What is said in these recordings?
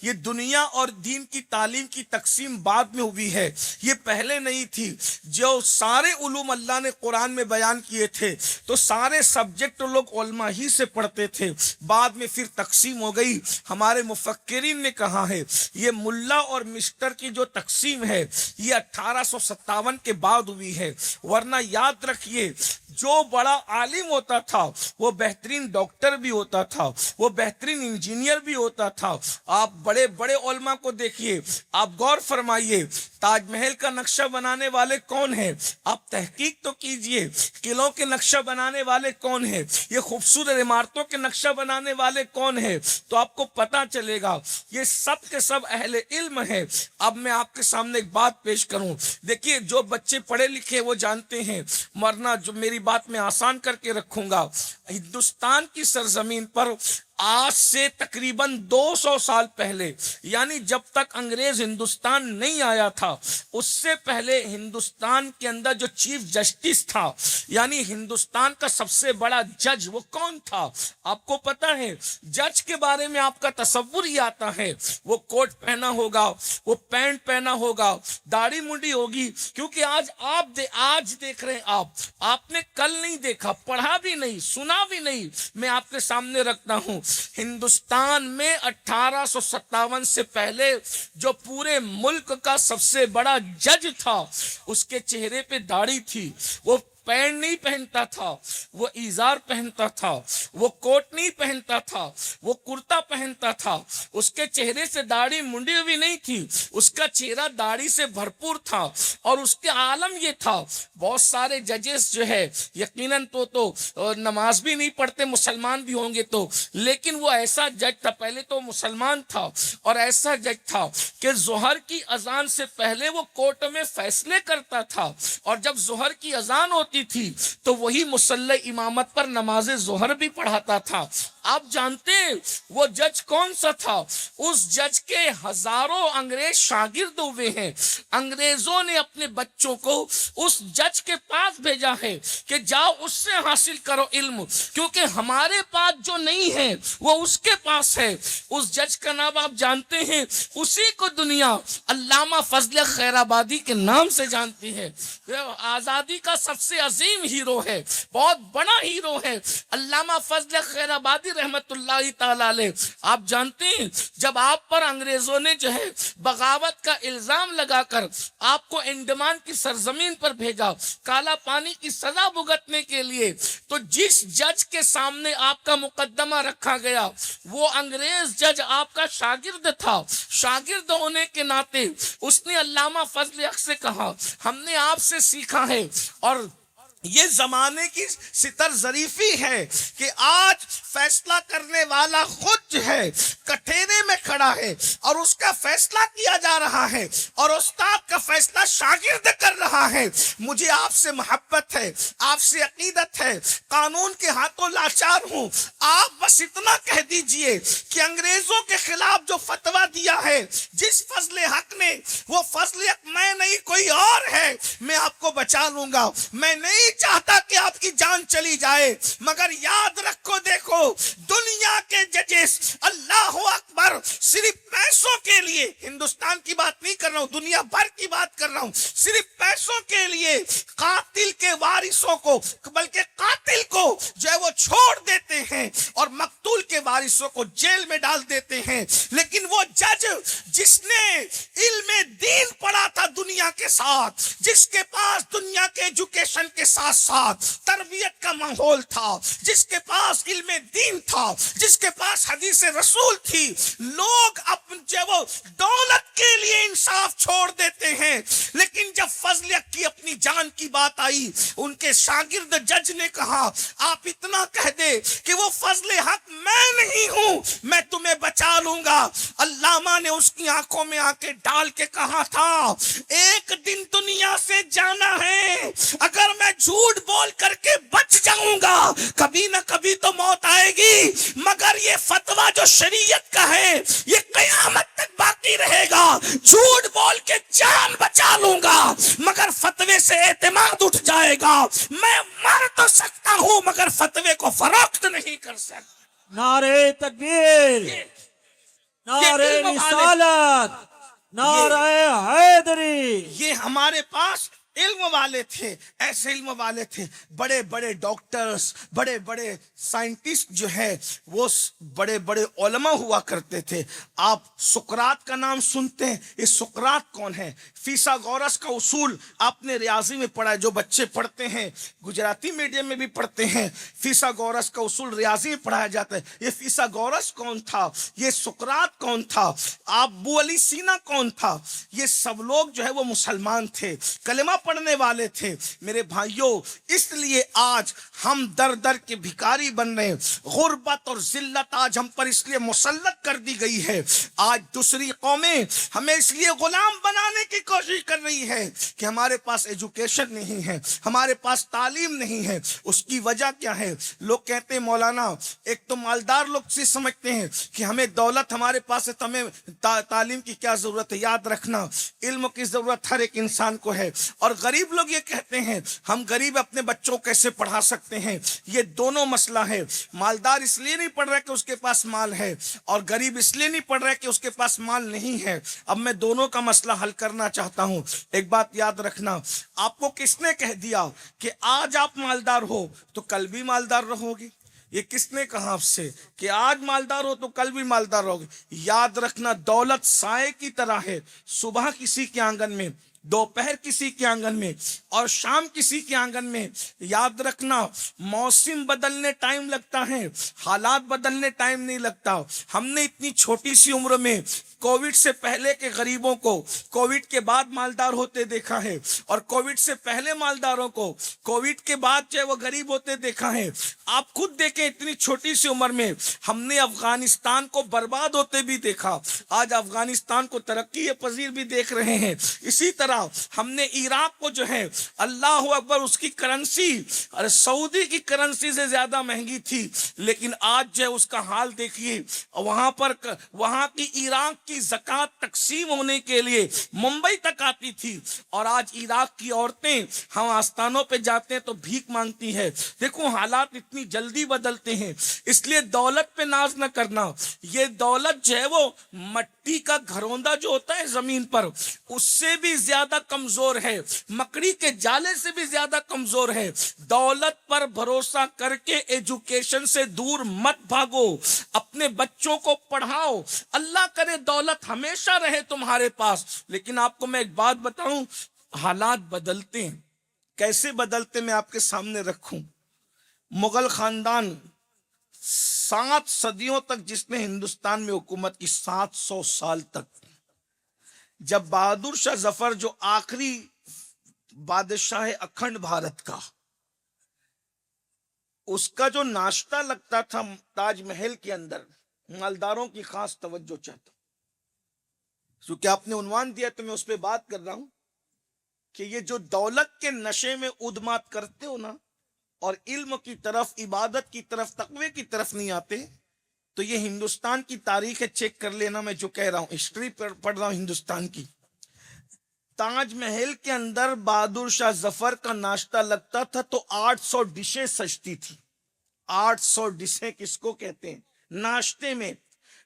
یہ دنیا اور دین کی تعلیم کی تقسیم بعد میں ہوئی ہے، یہ پہلے نہیں تھی۔ جو سارے علوم اللہ نے قرآن میں بیان کیے تھے تو سارے سبجیکٹ لوگ علماء ہی سے پڑھتے تھے، بعد میں پھر تقسیم ہو گئی۔ ہمارے مفکرین نے کہا ہے یہ ملا اور مسٹر کی جو تقسیم ہے یہ 1857 کے بعد ہوئی ہے، ورنہ یاد رکھیے جو بڑا عالم ہوتا تھا وہ بہترین ڈاکٹر بھی ہوتا تھا، وہ بہترین انجینئر بھی ہوتا تھا۔ آپ بڑے بڑے علماء کو دیکھیے، آپ غور فرمائیے تاج محل کا نقشہ بنانے والے کون ہیں؟ آپ تحقیق تو کیجئے، قلعوں کے نقشہ بنانے والے کون ہیں؟ یہ خوبصورت عمارتوں کے نقشہ بنانے والے کون ہیں؟ تو آپ کو پتا چلے گا یہ سب کے سب اہل علم ہیں۔ اب میں آپ کے سامنے ایک بات پیش کروں، دیکھیے جو بچے پڑھے لکھے وہ جانتے ہیں، ورنہ جو میری بات میں آسان کر کے رکھوں گا، ہندوستان کی سرزمین پر آج سے تقریباً 200 سال پہلے، یعنی جب تک انگریز ہندوستان نہیں آیا تھا اس سے پہلے ہندوستان کے اندر جو چیف جسٹس تھا، یعنی ہندوستان کا سب سے بڑا جج، وہ کون تھا؟ آپ کو پتا ہے جج کے بارے میں آپ کا تصور ہی آتا ہے، وہ کوٹ پہنا ہوگا، وہ پینٹ پہنا ہوگا، داڑھی منڈی ہوگی، کیونکہ آج دیکھ رہے ہیں آپ نے کل نہیں دیکھا، پڑھا بھی نہیں، سنا بھی نہیں۔ میں آپ کے سامنے رکھتا ہوں ہندوستان میں 1857 سے پہلے جو پورے ملک کا سب سے بڑا جج تھا اس کے چہرے پہ داڑھی تھی، وہ پینٹ نہیں پہنتا تھا، وہ ایزار پہنتا تھا، وہ کوٹ نہیں پہنتا تھا، وہ کرتا پہنتا تھا، اس کے چہرے سے داڑھی منڈی ہوئی نہیں تھی، اس کا چہرہ داڑھی سے بھرپور تھا، اور اس کے عالم یہ تھا بہت سارے ججز جو ہے یقیناً تو نماز بھی نہیں پڑھتے، مسلمان بھی ہوں گے تو، لیکن وہ ایسا جج تھا، پہلے تو مسلمان تھا اور ایسا جج تھا کہ ظہر کی اذان سے پہلے وہ کورٹ میں فیصلے کرتا تھا، اور جب ظہر کی اذان ہوتی تھی تو وہی مصلی امامت پر نماز ظہر بھی پڑھاتا تھا۔ آپ جانتے ہیں وہ جج کون سا تھا؟ اس جج کے ہزاروں انگریز شاگرد ہوئے ہیں، انگریزوں نے اپنے بچوں کو اس جج کے پاس بھیجا ہے کہ جاؤ اس سے حاصل کرو علم، کیونکہ ہمارے پاس جو نہیں ہے وہ اس کے پاس ہے۔ اس جج کا نام آپ جانتے ہیں، اسی کو دنیا علامہ فضل خیر آبادی کے نام سے جانتی ہے۔ آزادی کا سب سے عظیم ہیرو ہے، بہت بڑا ہیرو ہے علامہ فضل خیر آبادی رحمت اللہ تعالی علیہ۔ آپ جانتے ہیں جب آپ پر انگریزوں نے جو ہے بغاوت کا الزام لگا کر آپ کو انڈمان کی سرزمین پر بھیجا کالا پانی کی سزا بھگتنے کے لیے، تو جس جج کے سامنے آپ کا مقدمہ رکھا گیا وہ انگریز جج آپ کا شاگرد تھا۔ شاگرد ہونے کے ناطے اس نے علامہ فضل حق سے کہا ہم نے آپ سے سیکھا ہے، اور یہ زمانے کی ستر ظریفی ہے کہ آج فیصلہ کرنے والا خود جو ہے کٹہرے میں کھڑا ہے اور اس کا فیصلہ کیا جا رہا ہے، اور استاد کا فیصلہ شاگرد کر رہا ہے۔ مجھے آپ سے محبت ہے، آپ سے عقیدت ہے، قانون کے ہاتھوں لاچار ہوں۔ آپ بس اتنا کہہ دیجئے کہ انگریزوں کے خلاف جو فتویٰ دیا ہے جس فضل حق نے، وہ فضل حق میں نہیں کوئی اور ہے، میں آپ کو بچا لوں گا، میں نہیں چاہتا کہ آپ کی جان چلی جائے، مگر یاد رکھو، دیکھو دنیا کے ججز اللہ اکبر صرف پیسوں کے لیے، ہندوستان کی بات نہیں کر رہا ہوں، دنیا بھر کی بات کر رہا ہوں، صرف پیسوں کے لیے قاتل کے وارثوں کو، بلکہ قاتل کو جو ہے وہ چھوڑ دیتے ہیں اور مقتول کے وارثوں کو جیل میں ڈال دیتے ہیں۔ لیکن وہ جج جس نے علم دین پڑھا تھا دنیا کے ساتھ، جس کے پاس دنیا کے ایجوکیشن کے ساتھ ساتھ تربیت کا ماحول تھا، جس کے پاس علم دین تھا، جس کے پاس حدیث رسول تھی، لوگ وہ دولت کے لیے انصاف چھوڑ دیتے ہیں، لیکن جب فضل حق کی اپنی جان کی بات آئی، ان کے شاگرد جج نے کہا آپ اتنا کہہ دے کہ وہ فضل حق میں نہیں ہوں، میں تمہیں بچا لوں گا۔ علامہ نے اس کی آنکھوں میں آنکھیں ڈال کے کہا تھا ایک دن دنیا سے جانا ہے، اگر میں جھوٹ بول کر کے بچ جاؤں گا کبھی نہ کبھی تو موت آئے گی، مگر یہ فتویٰ جو شریعت کا ہے یہ قیامت تک باقی رہے گا۔ جھوٹ بول کے جان بچا لوں گا مگر فتوے سے اعتماد اٹھ جائے گا، میں مر تو سکتا ہوں مگر فتوے کو فروخت نہیں کر سکتا۔ نعرہ تکبیر! نعرہ علم والے رسالت، نعرہ حیدری. یہ ہمارے پاس علم والے تھے. ایسے علم والے تھے. بڑے بڑے ڈاکٹرز، بڑے بڑے سائنٹسٹ جو ہے وہ بڑے بڑے علماء ہوا کرتے تھے. آپ سقراط کا نام سنتے ہیں. یہ سقراط کون ہے؟ فیثاغورس کا اصول آپ نے ریاضی میں پڑھا ہے. جو بچے پڑھتے ہیں گجراتی میڈیم میں بھی پڑھتے ہیں، فیثاغورس کا اصول ریاضی میں پڑھایا جاتا ہے. یہ فیثاغورس کون تھا؟ یہ سقراط کون تھا؟ ابو علی سینا کون تھا؟ یہ سب لوگ جو ہے وہ مسلمان تھے، کلمہ پڑھنے والے تھے. میرے بھائیوں، اس لیے آج ہم در در کے بھکاری بن رہے ہیں. غربت اور ذلت آج ہم پر اس لیے مسلط کر دی گئی ہے. آج دوسری قومیں ہمیں اس لیے غلام بنانے کی کوشش کر رہی ہے کہ ہمارے پاس ایجوکیشن نہیں ہے، ہمارے پاس تعلیم نہیں ہے. اس کی وجہ کیا ہے؟ لوگ کہتے ہیں مولانا، ایک تو مالدار لوگ سے سمجھتے ہیں کہ ہمیں دولت ہمارے پاس ہے تو ہمیں تعلیم کی کیا ضرورت ہے. یاد رکھنا، علم کی ضرورت ہر ایک انسان کو ہے. اور غریب لوگ یہ کہتے ہیں ہم غریب اپنے بچوں کو کیسے پڑھا سکتے ہیں. یہ دونوں مسئلہ ہے. مالدار اس لیے نہیں پڑھ رہا کہ اس کے پاس مال ہے، اور غریب اس لیے نہیں پڑھ رہا کہ اس کے پاس مال نہیں ہے. اب میں دونوں کا مسئلہ حل کرنا چاہتا ہوں. ایک بات یاد رکھنا، آپ کو کس نے کہہ دیا کہ آج آپ مالدار ہو تو کل بھی مالدار رہو گے؟ یہ کس نے کہا آپ سے کہ آج مالدار ہو تو کل بھی مالدار رہو گے؟ یاد رکھنا، دولت سائے کی طرح ہے. صبح کسی کے آنگن میں، دوپہر کسی کے آنگن میں، اور شام کسی کے آنگن میں. یاد رکھنا، موسم بدلنے ٹائم لگتا ہے، حالات بدلنے ٹائم نہیں لگتا. ہم نے اتنی چھوٹی سی عمر میں کووڈ سے پہلے کے غریبوں کو کووڈ کے بعد مالدار ہوتے دیکھا ہے، اور کووڈ سے پہلے مالداروں کو کووڈ کے بعد جو وہ غریب ہوتے دیکھا ہے. آپ خود دیکھیں، اتنی چھوٹی سی عمر میں ہم نے افغانستان کو برباد ہوتے بھی دیکھا، آج افغانستان کو ترقی پذیر بھی دیکھ رہے ہیں. اسی طرح ہم نے عراق کو جو ہے، اللہ اکبر، اس کی کرنسی سعودی کی کرنسی سے زیادہ مہنگی تھی، لیکن آج جو ہے اس کا حال دیکھیے. وہاں کی عراق کی زکوٰۃ تقسیم ہونے کے لیے ممبئی تک آتی تھی، اور آج عراق کی عورتیں ہم آستانوں پہ جاتے ہیں تو بھیک مانگتی ہے. دیکھو حالات اتنی جلدی بدلتے ہیں. اس لیے دولت پہ ناز نہ کرنا. یہ دولت جو ہے وہ مٹی کا گھروندہ جو ہوتا ہے زمین پر، اس سے بھی زیادہ کمزور ہے، مکڑی کے جالے سے بھی زیادہ کمزور ہے. دولت پر بھروسہ کر کے ایجوکیشن سے دور مت بھاگو، اپنے بچوں کو پڑھاؤ. اللہ کرے دولت ہمیشہ رہے تمہارے پاس. لیکن آپ کو میں ایک بات بتاؤں، حالات بدلتے ہیں. کیسے بدلتے میں آپ کے سامنے رکھوں. مغل خاندان 7 صدیوں تک جس نے ہندوستان میں حکومت کی، 700 سال تک، جب بہادر شاہ ظفر جو آخری بادشاہ اکھنڈ بھارت کا، اس کا جو ناشتہ لگتا تھا تاج محل کے اندر، مالداروں کی خاص توجہ چاہتا ہوں کیونکہ آپ نے عنوان دیا تو میں اس پہ بات کر رہا ہوں کہ یہ جو دولت کے نشے میں ادمات کرتے ہو نا، اور علم کی طرف، عبادت کی طرف، تقوی کی طرف نہیں آتے، تو یہ ہندوستان کی تاریخ ہے. چیک کر لینا میں جو کہہ رہا ہوں، ہسٹری پڑھ رہا ہوں ہندوستان کی. تاج محل کے اندر بہادر شاہ ظفر کا ناشتہ لگتا تھا تو 800 ڈشیں سجتی تھی. 800 ڈشیں کس کو کہتے ہیں؟ ناشتے میں.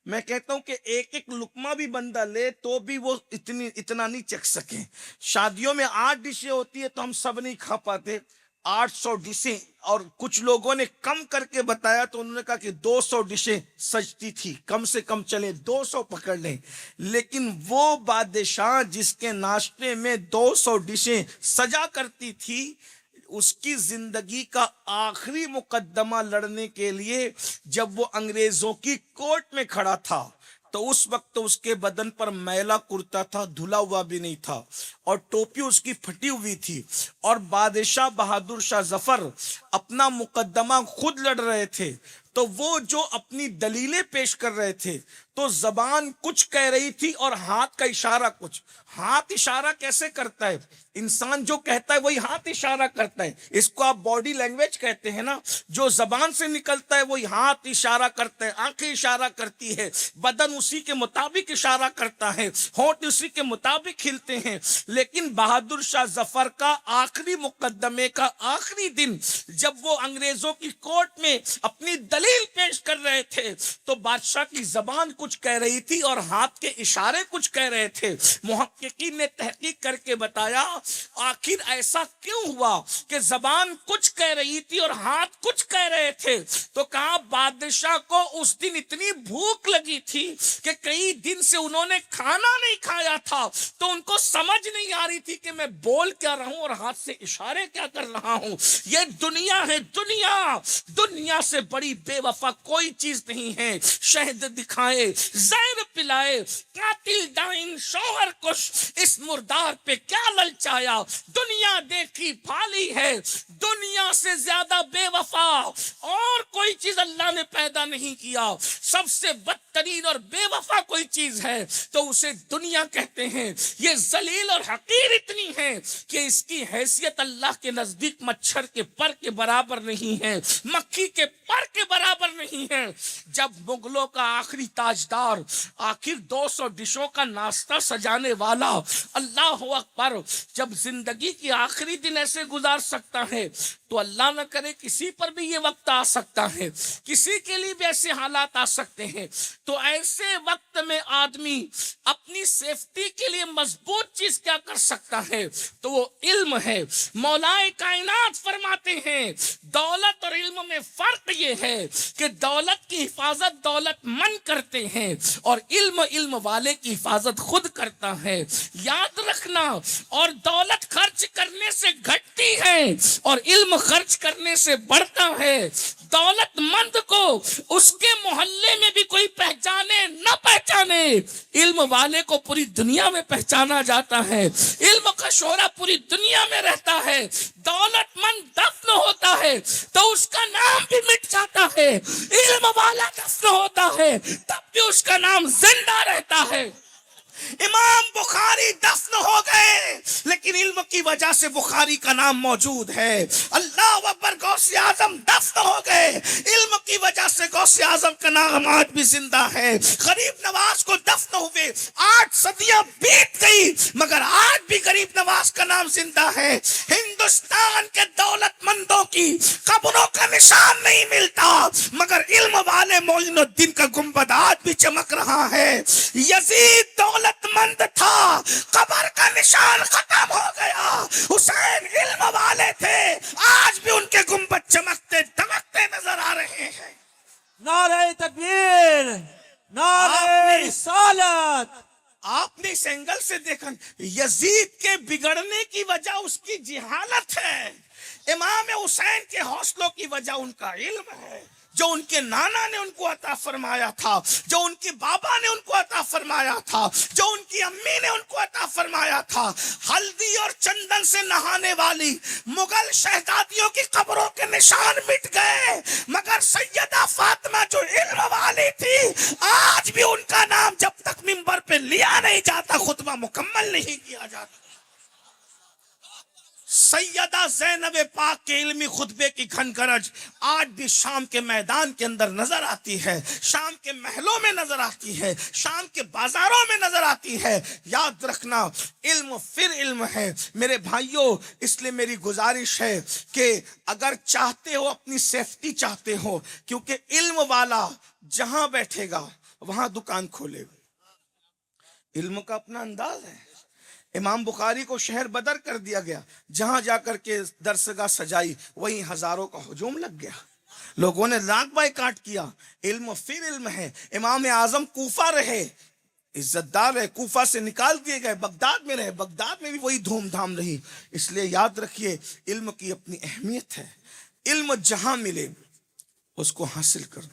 میں کہتا ہوں کہ ایک ایک لقمہ بھی بندہ لے تو بھی وہ اتنا نہیں چکھ سکے. شادیوں میں 8 ڈشیں ہوتی ہے تو ہم سب نہیں کھا پاتے. 800 ڈشیں، اور کچھ لوگوں نے کم کر کے بتایا تو انہوں نے کہا کہ 200 ڈشیں سجتی تھی. کم سے کم چلے 200 پکڑ لیں. لیکن وہ بادشاہ جس کے ناشتے میں 200 ڈشیں سجا کرتی تھی، اس کی زندگی کا آخری مقدمہ لڑنے کے لیے جب وہ انگریزوں کی کورٹ میں کھڑا تھا تو اس وقت اس کے بدن پر میلا کرتا تھا، دھلا ہوا بھی نہیں تھا، اور ٹوپی اس کی پھٹی ہوئی تھی. اور بادشاہ بہادر شاہ ظفر اپنا مقدمہ خود لڑ رہے تھے. تو وہ جو اپنی دلیلیں پیش کر رہے تھے تو زبان کچھ کہہ رہی تھی اور ہاتھ کا اشارہ کچھ. ہاتھ اشارہ کیسے کرتا ہے؟ انسان جو کہتا ہے وہی ہاتھ اشارہ کرتا ہے. اس کو آپ باڈی لینگویج کہتے ہیں نا. جو زبان سے نکلتا ہے وہی ہاتھ اشارہ کرتا ہے، آنکھیں اشارہ کرتی ہے، بدن اسی کے مطابق اشارہ کرتا ہے، ہونٹ اسی کے مطابق ہلتے ہیں. لیکن بہادر شاہ ظفر کا آخری مقدمے کا آخری دن جب وہ انگریزوں کی کورٹ میں اپنی دلیل پیش کر رہے تھے تو بادشاہ کی زبان کچھ کہہ رہی تھی اور ہاتھ کے اشارے کچھ کہہ رہے تھے. محققین نے تحقیق کر کے بتایا آخر ایسا کیوں ہوا کہ زبان کچھ کہہ رہی تھی اور ہاتھ کچھ کہہ رہے تھے. تو کہا بادشاہ کو اس دن اتنی بھوک لگی تھی کہ کئی دن سے انہوں نے کھانا نہیں کھایا تھا, تو ان کو سمجھ نہیں آ رہی تھی کہ میں بول کیا رہا ہوں اور ہاتھ سے اشارے کیا کر رہا ہوں. یہ دنیا ہے, دنیا سے بڑی بے وفا کوئی چیز نہیں ہے. شہد دکھائے, زہر پلائے, قاتل ڈائن, شوہر کش, اس مردار پہ کیا للچایا. دنیا دیکھی بھالی ہے, دنیا سے زیادہ بے وفا اور کوئی چیز اللہ نے پیدا نہیں کیا. سب سے بدترین اور بے وفا کوئی چیز ہے تو اسے دنیا کہتے ہیں. یہ ذلیل اور حقیر اتنی ہے کہ اس کی حیثیت اللہ کے نزدیک مچھر کے پر کے برابر نہیں ہے, مکھی کے پر کے برابر نہیں ہے. جب مغلوں کا آخری تاجدار, آخر 200 ڈشوں کا ناشتہ سجانے والا, اللہ اکبر, جب زندگی کی آخری دن ایسے گزار سکتا ہے تو اللہ نہ کرے کسی پر بھی یہ وقت آ سکتا ہے, کسی کے لیے بھی ایسے حالات آ سکتے ہیں. تو ایسے وقت میں آدمی اپنی سیفٹی کے لیے مضبوط چیز کیا کر سکتا ہے تو وہ علم ہے. مولائے کائنات فرماتے ہیں دولت اور علم میں فرق یہ ہے کہ دولت کی حفاظت دولت مند کرتے ہیں اور علم والے کی حفاظت خود کرتا ہے. یاد رکھنا, اور دولت خرچ کرنے سے گھٹتی ہے اور علم خرچ کرنے سے بڑھتا ہے. دولت مند کو اس کے محلے میں بھی کوئی پہچانے نہ پہچانے, علم والے کو پوری دنیا میں پہچانا جاتا ہے. علم کا شہرا پوری دنیا میں رہتا ہے. دولت مند دفن ہوتا ہے تو اس کا نام بھی مٹ جاتا ہے, علم والا دفن ہوتا ہے تب بھی اس کا نام زندہ رہتا ہے. امام بخاری دفن ہو گئے لیکن علم کی وجہ سے بخاری کا نام موجود ہے. اللہ اکبر, غوث اعظم دفن ہو گئے, علم کی وجہ سے غوث اعظم کا نام آج بھی زندہ ہے. غریب نواز کو دفن ہوئے 8 صدیاں بیت گئی مگر آج بھی غریب نواز کا نام زندہ ہے. ہندوستان کے دولت مندوں کی قبروں کا نشان نہیں ملتا مگر علم والے معین الدین کا گنبد آج بھی چمک رہا ہے. یزید دولت مند تھا, قبر کا نشان ختم ہو گیا. حسین علم والے تھے, آج بھی ان کے گنبد چمکتے دمکتے نظر آ رہے ہیں. نعرہ تکبیر, نعرہ رسالت. آپ نے اس اینگل سے دیکھا یزید کے بگڑنے کی وجہ اس کی جہالت ہے, امام حسین کے حوصلوں کی وجہ ان کا علم ہے جو ان کے نانا نے ان کو عطا فرمایا تھا, جو ان کے بابا نے ان کو عطا فرمایا تھا, جو ان کی امی نے ان کو عطا فرمایا تھا. ہلدی اور چندن سے نہانے والی مغل شہزادیوں کی قبروں کے نشان مٹ گئے مگر سیدہ فاطمہ جو علم والی تھی آج بھی ان کا نام جب تک منبر پہ لیا نہیں جاتا خطبہ مکمل نہیں کیا جاتا. سیدہ زینب پاک کے علمی خطبے کی گھن گرج آج بھی شام کے میدان کے اندر نظر آتی ہے, شام کے محلوں میں نظر آتی ہے, شام کے بازاروں میں نظر آتی ہے. یاد رکھنا علم پھر علم ہے میرے بھائیوں. اس لیے میری گزارش ہے کہ اگر چاہتے ہو اپنی سیفٹی چاہتے ہو, کیونکہ علم والا جہاں بیٹھے گا وہاں دکان کھولے گا. علم کا اپنا انداز ہے. امام بخاری کو شہر بدر کر دیا گیا, جہاں جا کر کے درسگاہ سجائی وہیں ہزاروں کا ہجوم لگ گیا, لوگوں نے لاکھ بائیکاٹ کیا. علم پھر علم ہے. امام اعظم کوفہ رہے, عزت دار رہے, کوفہ سے نکال دیے گئے, بغداد میں رہے, بغداد میں بھی وہی دھوم دھام رہی. اس لیے یاد رکھیے علم کی اپنی اہمیت ہے. علم جہاں ملے اس کو حاصل کرو.